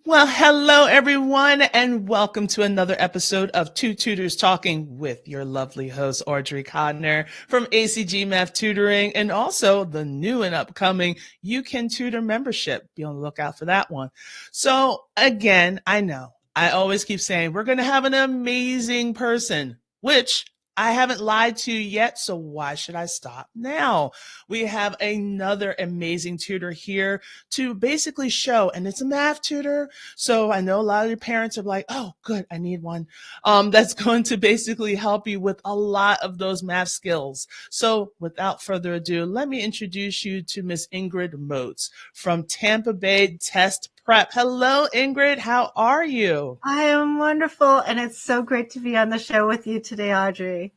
Well, hello everyone, and welcome to another episode of Two Tutors Talking with your lovely host, Audrey Codner from ACG Math Tutoring, and also the new and upcoming You Can Tutor membership. Be on the lookout for that one. So again, I know I always keep saying we're going to have an amazing person, which I haven't lied to you yet, so why should I stop now? We have another amazing tutor here to basically show, and it's a math tutor, so I know a lot of your parents are like, oh, good, I need one. That's going to basically help you with a lot of those math skills. So without further ado, let me introduce you to Miss Ingrid Moats from Tampa Bay Test Prep. Hello, Ingrid. How are you? I am wonderful, and it's so great to be on the show with you today, Audrey.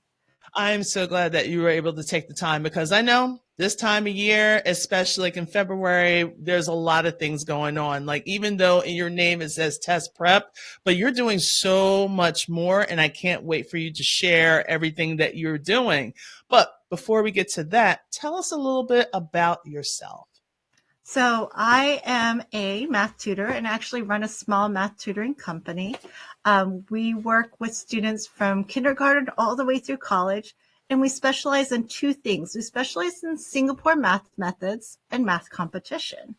I'm so glad that you were able to take the time because I know this time of year, especially like in February, there's a lot of things going on. Like even though in your name it says test prep, but you're doing so much more and I can't wait for you to share everything that you're doing. But before we get to that, tell us a little bit about yourself. So, I am a math tutor and actually run a small math tutoring company. We work with students from kindergarten all the way through college, and we specialize in two things. We specialize in Singapore math methods and math competition.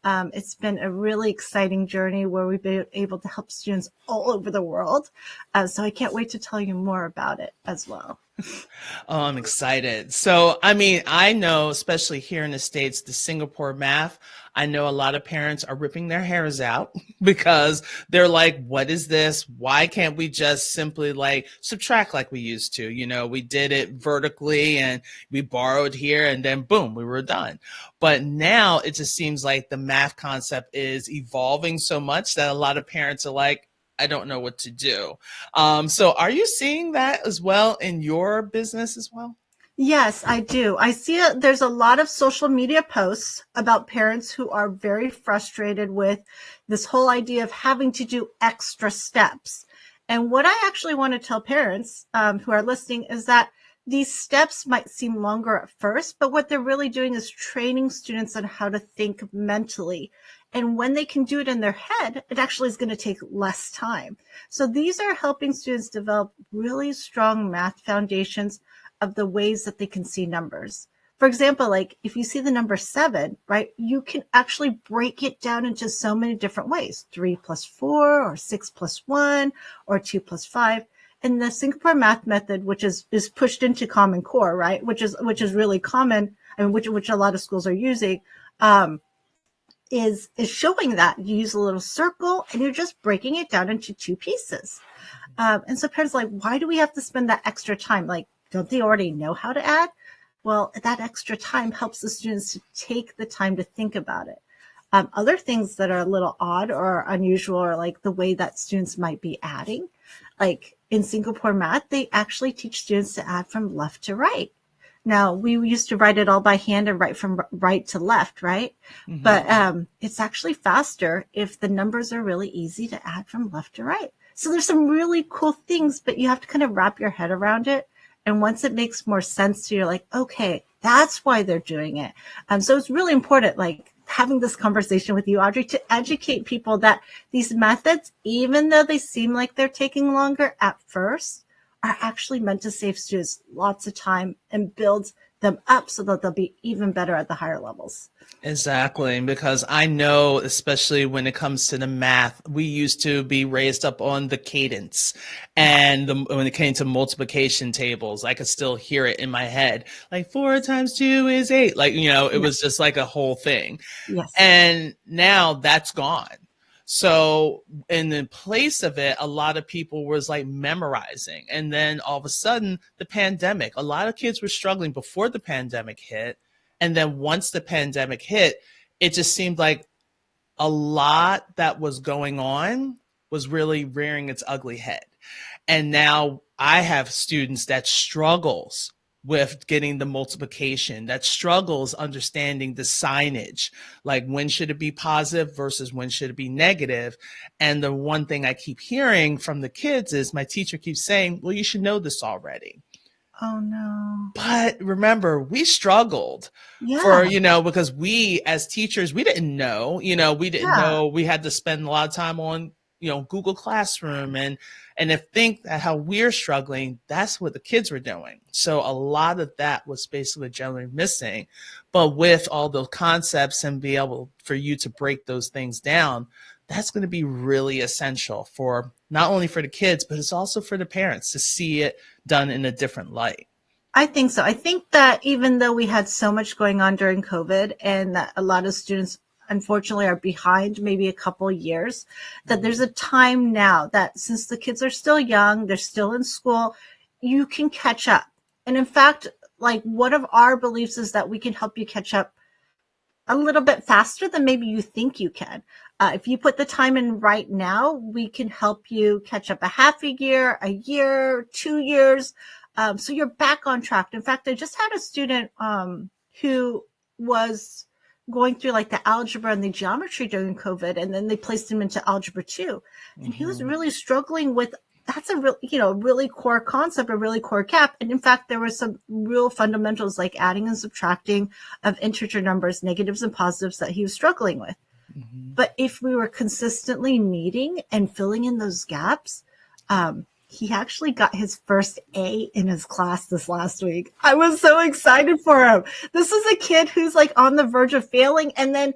It's been a really exciting journey where we've been able to help students all over the world. So I can't wait to tell you more about it as well. Oh, I'm excited. So, I mean, I know, especially here in the States, the Singapore math, I know a lot of parents are ripping their hairs out because they're like, what is this? Why can't we just simply like subtract like we used to? You know, we did it vertically and we borrowed here and then boom, we were done. But now it just seems like the math concept is evolving so much that a lot of parents are like, I don't know what to do. So are you seeing that as well in your business as well? Yes, I do. There's a lot of social media posts about parents who are very frustrated with this whole idea of having to do extra steps. And what I actually want to tell parents who are listening is that these steps might seem longer at first, but what they're really doing is training students on how to think mentally. And when they can do it in their head, it actually is going to take less time. So these are helping students develop really strong math foundations of the ways that they can see numbers. For example, like if you see the number 7, right, you can actually break it down into so many different ways, 3 plus 4 or 6 plus 1 or 2 plus 5. And the Singapore math method, which is pushed into Common Core, right, which is really common, I mean, which a lot of schools are using, is showing that you use a little circle and you're just breaking it down into two pieces. And so parents are like, why do we have to spend that extra time? Like, don't they already know how to add? Well, that extra time helps the students to take the time to think about it. Other things that are a little odd or unusual are like the way that students might be adding. Like in Singapore math, they actually teach students to add from left to right. Now, we used to write it all by hand and write from right to left, right? Mm-hmm. But it's actually faster if the numbers are really easy to add from left to right. So there's some really cool things, but you have to kind of wrap your head around it. And once it makes more sense to you, you're like, okay, that's why they're doing it. So it's really important, like having this conversation with you, Audrey, to educate people that these methods, even though they seem like they're taking longer at first, are actually meant to save students lots of time and build them up so that they'll be even better at the higher levels. Exactly, because I know, especially when it comes to the math, we used to be raised up on the cadence. And when it came to multiplication tables, I could still hear it in my head. Like 4 times 2 is 8. Like, you know, it Yeah. was just like a whole thing. Yes. And now that's gone. So in the place of it, a lot of people was like memorizing. And then all of a sudden, the pandemic, a lot of kids were struggling before the pandemic hit. And then once the pandemic hit, it just seemed like a lot that was going on was really rearing its ugly head. And now I have students that struggles with getting the multiplication, that struggles understanding the signage, like when should it be positive versus when should it be negative. And the one thing I keep hearing from the kids is my teacher keeps saying, well, you should know this already. Oh no. But remember, we struggled Yeah. for, because we as teachers, we didn't know, we didn't Yeah. know we had to spend a lot of time on, Google Classroom and to think that how we're struggling, that's what the kids were doing. So a lot of that was basically generally missing. But with all those concepts and be able for you to break those things down, that's going to be really essential for not only for the kids, but it's also for the parents to see it done in a different light. I think so. I think that even though we had so much going on during COVID and that a lot of students unfortunately are behind maybe a couple years, that there's a time now that since the kids are still young, they're still in school, you can catch up. And in fact, like one of our beliefs is that we can help you catch up a little bit faster than maybe you think you can. If you put the time in right now, we can help you catch up a half a year, 2 years. So you're back on track. In fact, I just had a student who was going through like the algebra and the geometry during COVID, and then they placed him into algebra 2. And he was really struggling with that's a real, really core concept, a really core gap. And in fact, there were some real fundamentals like adding and subtracting of integer numbers, negatives and positives that he was struggling with. But if we were consistently meeting and filling in those gaps, he actually got his first A in his class this last week. I was so excited for him. This is a kid who's like on the verge of failing. And then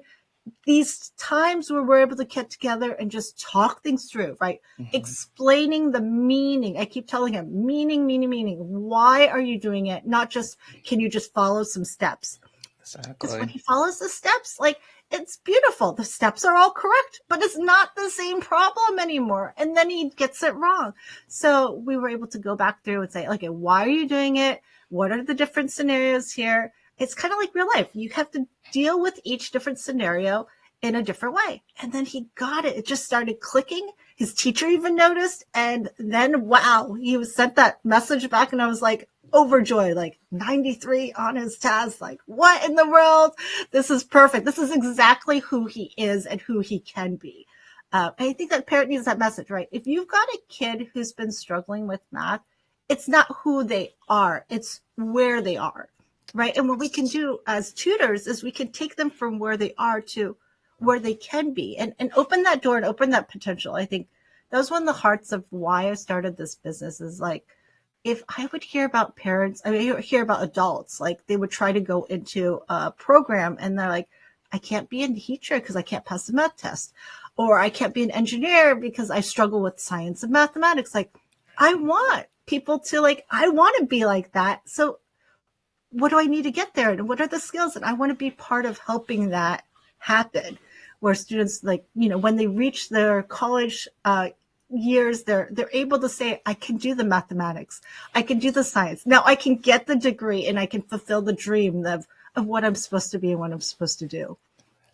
these times where we're able to get together and just talk things through, right? Explaining the meaning. I keep telling him, meaning. Why are you doing it? Not just, can you just follow some steps? Because when he follows the steps, like, it's beautiful. The steps are all correct, but it's not the same problem anymore. And then he gets it wrong. So we were able to go back through and say, okay, why are you doing it? What are the different scenarios here? It's kind of like real life. You have to deal with each different scenario in a different way. And then he got it. It just started clicking. His teacher even noticed. And then, wow, he was sent that message back. And I was like, overjoyed, like 93 on his test. Like, what in the world? This is perfect. This is exactly who he is and who he can be. I think that parent needs that message, right? If you've got a kid who's been struggling with math, it's not who they are, it's where they are, right? And what we can do as tutors is we can take them from where they are to where they can be and open that door and open that potential. I think that was one of the hearts of why I started this business is like, if I would hear about parents, I mean, hear about adults, like they would try to go into a program and they're like, I can't be a teacher because I can't pass the math test, or I can't be an engineer because I struggle with science and mathematics. Like, I want people to I want to be like that. So what do I need to get there? And what are the skills? And I want to be part of helping that happen where students when they reach their college, years, they're able to say, I can do the mathematics, I can do the science. Now I can get the degree and I can fulfill the dream of what I'm supposed to be and what I'm supposed to do.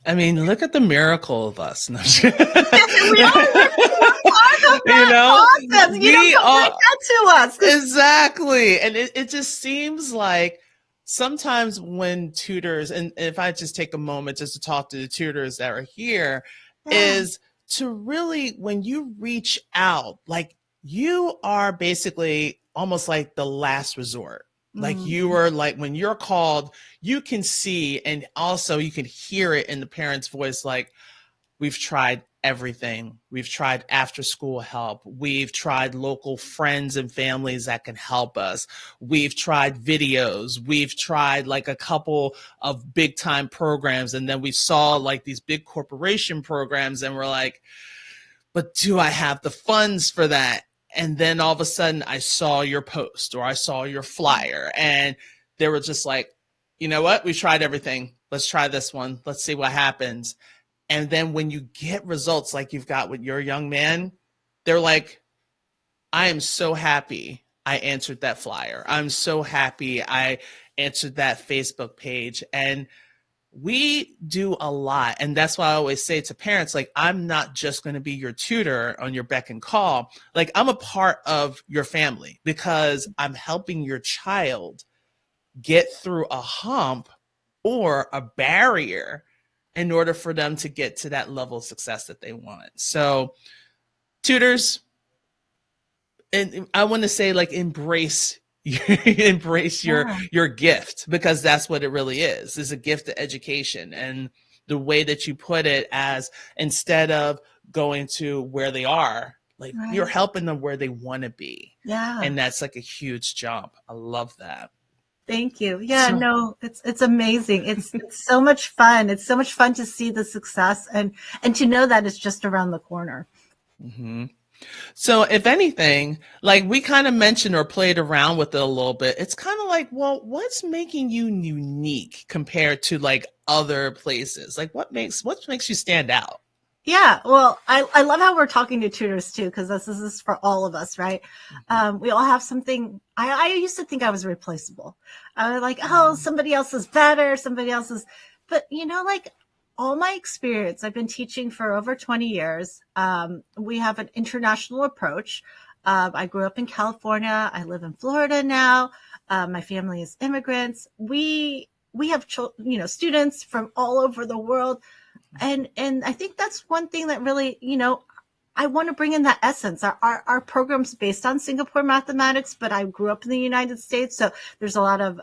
I mean, look at the miracle of us. No, We are part of that process. We Don't are bring that to us. exactly, and it just seems like sometimes when tutors, and if I just take a moment just to talk to the tutors that are here, Yeah. is to really when you reach out, like you are basically almost like the last resort. Like you are like when you're called, you can see and also you can hear it in the parent's voice, like, we've tried everything. We've tried after school help. We've tried local friends and families that can help us. We've tried videos. We've tried like a couple of big time programs. And then we saw like these big corporation programs and we're like, but do I have the funds for that? And then all of a sudden I saw your post or I saw your flyer and they were just like, you know what? We tried everything. Let's try this one. Let's see what happens. And then when you get results like you've got with your young man, they're like, I am so happy I answered that flyer. I'm so happy I answered that Facebook page. And we do a lot. And that's why I always say to parents, like, I'm not just going to be your tutor on your beck and call. Like, I'm a part of your family because I'm helping your child get through a hump or a barrier in order for them to get to that level of success that they want. So tutors, and I want to say like embrace you embrace Yeah. your gift, because that's what it really is a gift of education. And the way that you put it, as instead of going to where they are, like you're Right. helping them where they want to be. Yeah. And that's like a huge jump. I love that. Thank you. Yeah, So no, it's amazing. It's so much fun. It's so much fun to see the success and to know that it's just around the corner. mhm. So if anything, like we kind of mentioned or played around with it a little bit, it's kind of like, well, what's making you unique compared to like other places? Like what makes you stand out? Yeah, well, I love how we're talking to tutors too, because this is for all of us, right? We all have something. I used to think I was replaceable. I was like, oh, Mhm. somebody else is better, somebody else is, but like all my experience, I've been teaching for over 20 years. We have an international approach. I grew up in California. I live in Florida now. My family is immigrants. We have students from all over the world, and I think that's one thing that really, I want to bring in that essence. Our program's based on Singapore mathematics, but I grew up in the United States, so there's a lot of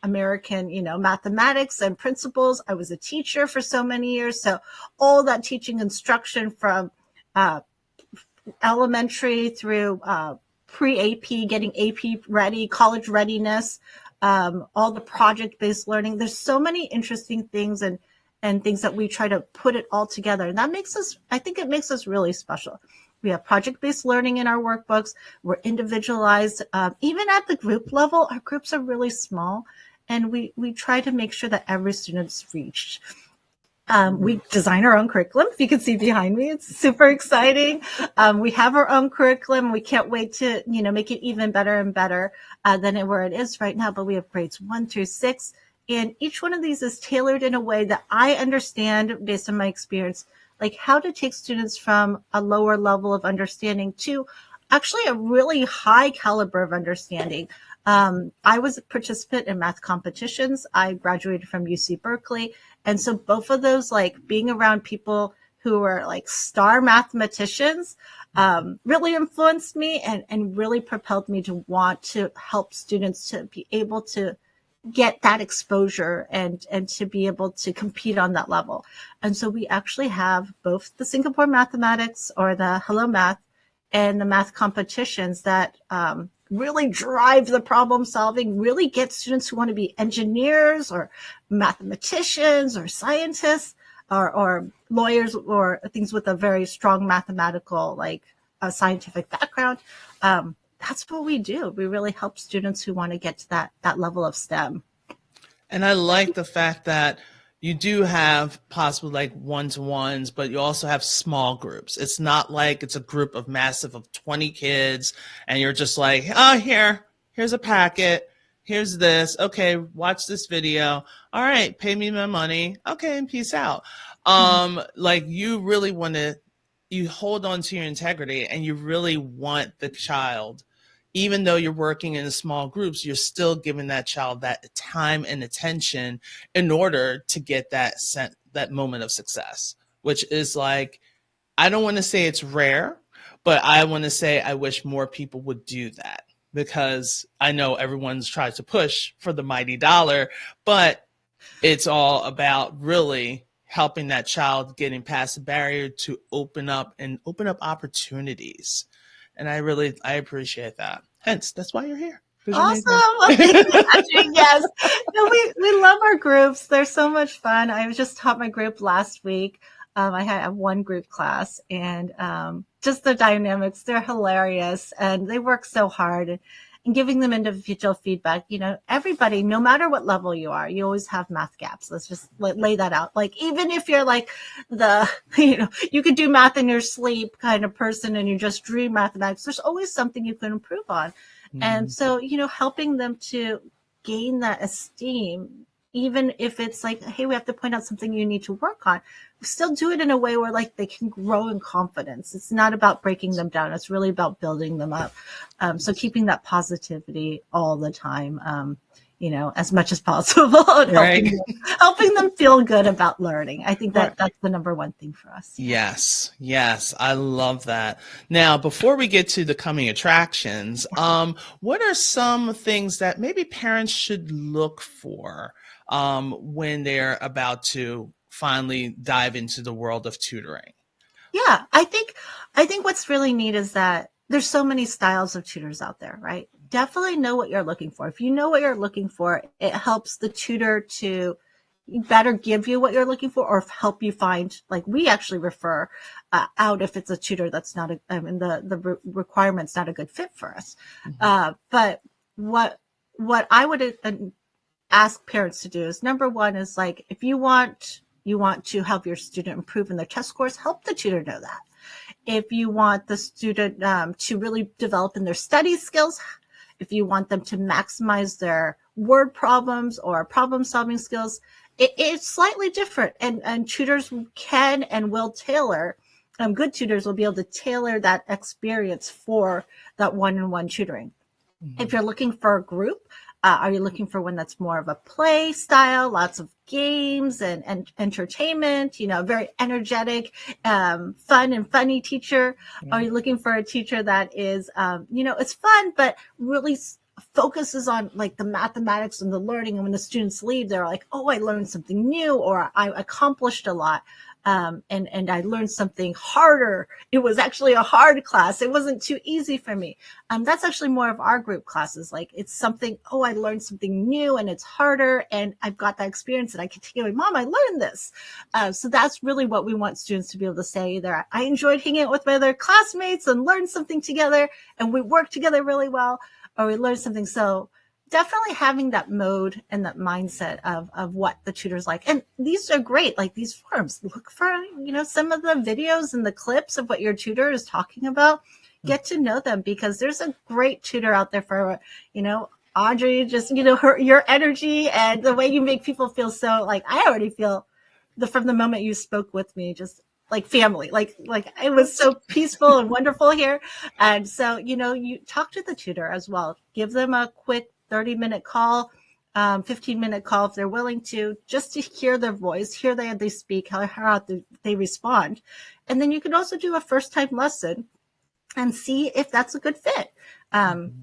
American, mathematics and principles. I was a teacher for so many years, so all that teaching instruction from uh, elementary through pre-AP, getting AP ready, college readiness, all the project-based learning. There's so many interesting things and things that we try to put it all together. And that makes us, I think it makes us really special. We have project-based learning in our workbooks. We're individualized. Even at the group level, our groups are really small. And we try to make sure that every student's reached. We design our own curriculum. If you can see behind me, it's super exciting. We have our own curriculum. We can't wait to, make it even better and better than where it is right now. But we have grades 1 through 6. And each one of these is tailored in a way that I understand based on my experience, like how to take students from a lower level of understanding to actually a really high caliber of understanding. I was a participant in math competitions. I graduated from UC Berkeley. And so both of those, like being around people who were like star mathematicians, really influenced me and really propelled me to want to help students to be able to get that exposure and to be able to compete on that level. And so we actually have both the Singapore mathematics or the Hello Math and the math competitions that really drive the problem solving, really get students who want to be engineers or mathematicians or scientists or lawyers or things with a very strong mathematical, like a scientific background. That's what we do. We really help students who want to get to that level of STEM. And I like the fact that you do have possibly like one-to-ones, but you also have small groups. It's not like it's a group of massive of 20 kids and you're just like, oh, here's a packet. Here's this. Okay, watch this video. All right, pay me my money. Okay, and peace out. Like you really want to, you hold on to your integrity and you really want the child, even though you're working in small groups, you're still giving that child that time and attention in order to get that moment of success, which is like, I don't want to say it's rare, but I want to say I wish more people would do that, because I know everyone's tried to push for the mighty dollar, but it's all about really helping that child getting past the barrier to open up opportunities. And I appreciate that. Hence, that's why you're here, because you're amazing. Awesome. Well, thank you, Patrick. Yes. No, we love our groups. They're so much fun. I was just taught my group last week. I had one group class and just the dynamics, they're hilarious and they work so hard and giving them individual feedback. Everybody, no matter what level you are, you always have math gaps. Let's just lay that out. Like, even if you're like you could do math in your sleep kind of person and you just dream mathematics, there's always something you can improve on. And so, helping them to gain that esteem, even if it's like, hey, we have to point out something you need to work on, still do it in a way where like they can grow in confidence. It's not about breaking them down. It's really about building them up. So keeping that positivity all the time. as much as possible and Right. helping them feel good about learning. I think Right. that's the number one thing for us. Yes, yes, I love that. Now, before we get to the coming attractions, what are some things that maybe parents should look for when they're about to finally dive into the world of tutoring? Yeah, I think what's really neat is that there's so many styles of tutors out there, right? Definitely know what you're looking for. If you know what you're looking for, it helps the tutor to better give you what you're looking for, or help you find, like we actually refer out if it's a tutor that's not the requirement's not a good fit for us. Mhm. But what I would ask parents to do is, number one is, like, if you want to help your student improve in their test scores, help the tutor know that. If you want the student to really develop in their study skills, if you want them to maximize their word problems or problem solving skills, it's slightly different. And tutors can and will tailor, good tutors will be able to tailor that experience for that one-on-one tutoring. If Mhm. you're looking for a group, are you looking for one that's more of a play style, lots of games and entertainment, very energetic, fun and funny teacher? Are Right. you looking for a teacher that is, it's fun, but really focuses on, like, the mathematics and the learning? And when the students leave, they're like, oh, I learned something new, or I accomplished a lot. And I learned something harder. It was actually a hard class. It wasn't too easy for me. That's actually more of our group classes. Like, it's something, oh, I learned something new and it's harder, and I've got that experience and I can take it away. Mom, I learned this. So that's really what we want students to be able to say. Either I enjoyed hanging out with my other classmates and learned something together, and we worked together really well, or we learned something. So definitely having that mode and that mindset of what the tutors like. And these are great, like these forums. Look for, some of the videos and the clips of what your tutor is talking about. Get to know them, because there's a great tutor out there for, Audrey, just, your energy and the way you make people feel. So, like, I already feel from the moment you spoke with me, just like family, like it was so peaceful and wonderful here. And so, you talk to the tutor as well. Give them a quick 30-minute call, 15-minute call if they're willing to, just to hear their voice, hear they speak, how they respond. And then you can also do a first time lesson and see if that's a good fit. Um, Mhm.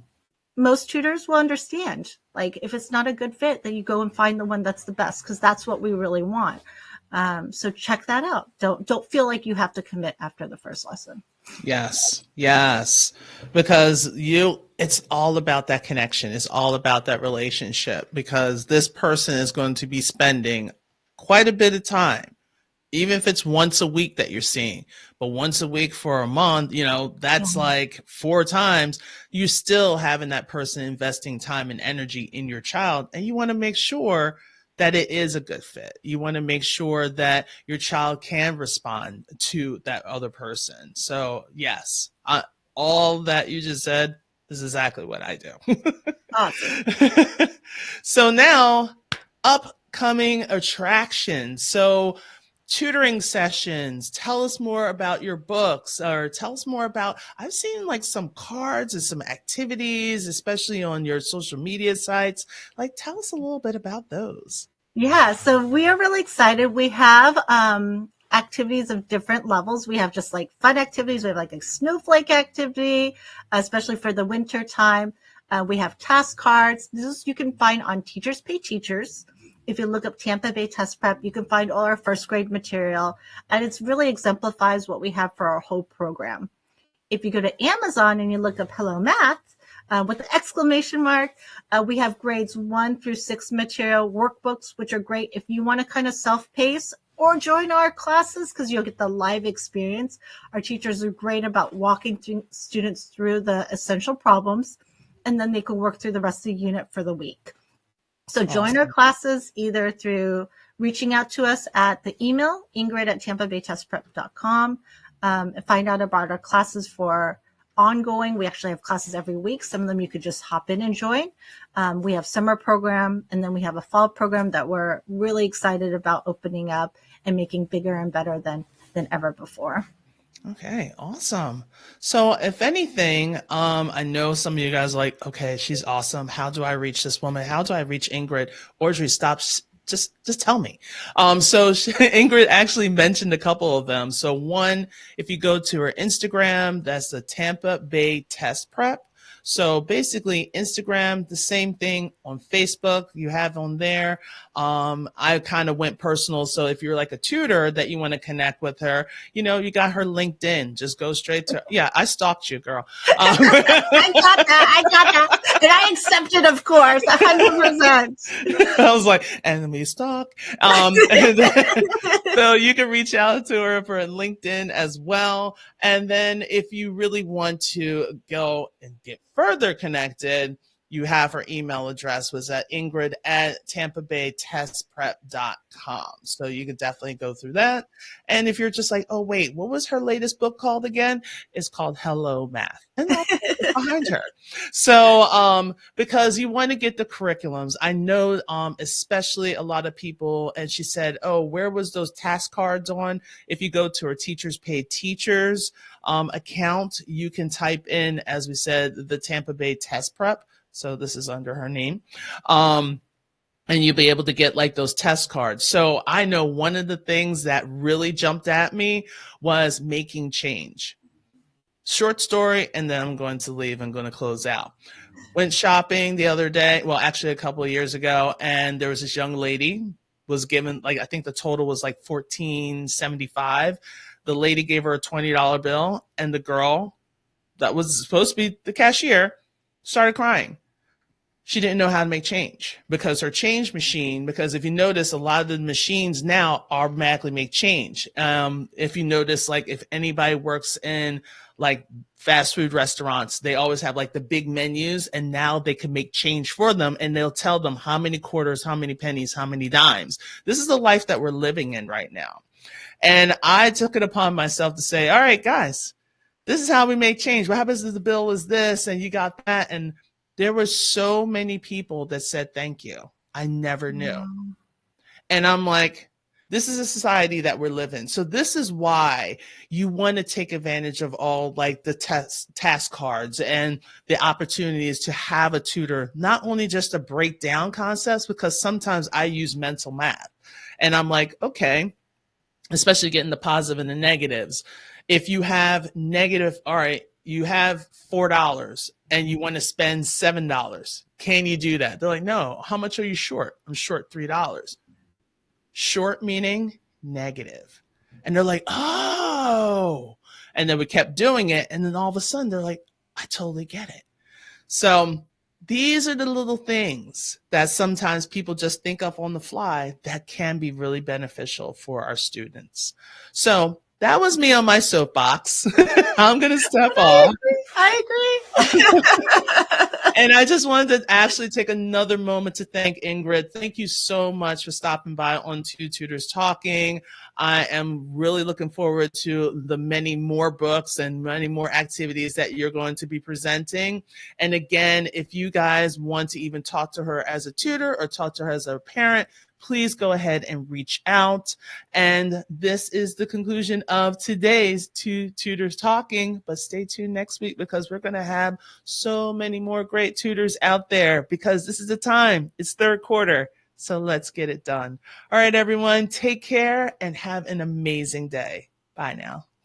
Most tutors will understand. Like, if it's not a good fit, then you go and find the one that's the best, because that's what we really want. So check that out. Don't feel like you have to commit after the first lesson. Yes, yes, because it's all about that connection. It's all about that relationship, because this person is going to be spending quite a bit of time, even if it's once a week that you're seeing, but once a week for a month, that's Mhm. like 4 times. You still having that person investing time and energy in your child, and you want to make sure that it is a good fit. You want to make sure that your child can respond to that other person. So yes, all that you just said is exactly what I do. Awesome. So now, upcoming attractions. So tutoring sessions. Tell us more about your books, or tell us more about, I've seen like some cards and some activities, especially on your social media sites. Like, tell us a little bit about those. Yeah, so we are really excited. We have activities of different levels. We have just like fun activities. We have like a snowflake activity, especially for the winter time. We have task cards. This you can find on Teachers Pay Teachers. If you look up Tampa Bay Test Prep, you can find all our first grade material, and it's really exemplifies what we have for our whole program. If you go to Amazon and you look up Hello Math with the exclamation mark, we have grades 1 through 6 material workbooks, which are great if you want to kind of self-pace or join our classes, because you'll get the live experience. Our teachers are great about walking students through the essential problems, and then they can work through the rest of the unit for the week. So join our Awesome. classes either through reaching out to us at the email, ingrid@tampabaytestprep.com, and find out about our classes for ongoing. We actually have classes every week. Some of them you could just hop in and join. We have summer program, and then we have a fall program that we're really excited about opening up and making bigger and better than ever before. Okay, awesome. So if anything, I know some of you guys are like, okay, she's awesome. How do I reach this woman? How do I reach Ingrid? Audrey, stop. Just tell me. Ingrid actually mentioned a couple of them. So one, if you go to her Instagram, that's the Tampa Bay Test Prep. So basically, Instagram, the same thing on Facebook, you have on there. I kind of went personal. So if you're like a tutor that you want to connect with her, you got her LinkedIn. Just go straight to, yeah, I stalked you, girl. I got that. I got that. And I accepted, of course, 100%. I was like, enemy stalk. So you can reach out to her for LinkedIn as well. And then if you really want to go and get further connected, you have her email address was at Ingrid at tampabaytestprep.com. So you could definitely go through that. And if you're just like, oh, wait, what was her latest book called again? It's called Hello Math. And I'll put behind her. So, because you want to get the curriculums, I know, especially a lot of people, and she said, oh, where was those task cards on? If you go to her Teachers Pay Teachers account, you can type in, as we said, the Tampa Bay Test Prep. So this is under her name. And you'll be able to get like those test cards. So I know one of the things that really jumped at me was making change. Short story, and then I'm going to leave and going to close out. Went shopping the other day, well, actually a couple of years ago, and there was this young lady was given, like, I think the total was like $14.75. The lady gave her a $20 bill, and the girl that was supposed to be the cashier started crying. She didn't know how to make change because her change machine, because if you notice, a lot of the machines now automatically make change. If you notice, like if anybody works in like fast food restaurants, they always have like the big menus, and now they can make change for them, and they'll tell them how many quarters, how many pennies, how many dimes. This is the life that we're living in right now. And I took it upon myself to say, all right, guys, this is how we make change. What happens if the bill is this and you got that? And there were so many people that said thank you. I never knew. And I'm like, this is a society that we're living. So this is why you want to take advantage of all like the task cards and the opportunities to have a tutor, not only just to break down concepts, because sometimes I use mental math and I'm like, okay, especially getting the positive and the negatives. If you have negative, all right, you have $4 and you want to spend $7. Can you do that? They're like, no, how much are you short? I'm short $3. Short meaning negative. And they're like, oh. And then we kept doing it. And then all of a sudden they're like, I totally get it. So these are the little things that sometimes people just think of on the fly that can be really beneficial for our students. So that was me on my soapbox. I'm going to step off. I agree. And I just wanted to actually take another moment to thank Ingrid. Thank you so much for stopping by on Two Tutors Talking. I am really looking forward to the many more books and many more activities that you're going to be presenting. And again, if you guys want to even talk to her as a tutor or talk to her as a parent, please go ahead and reach out. And this is the conclusion of today's Two Tutors Talking. But stay tuned next week because we're going to have so many more great tutors out there because this is the time. It's third quarter. So let's get it done. All right, everyone, take care and have an amazing day. Bye now.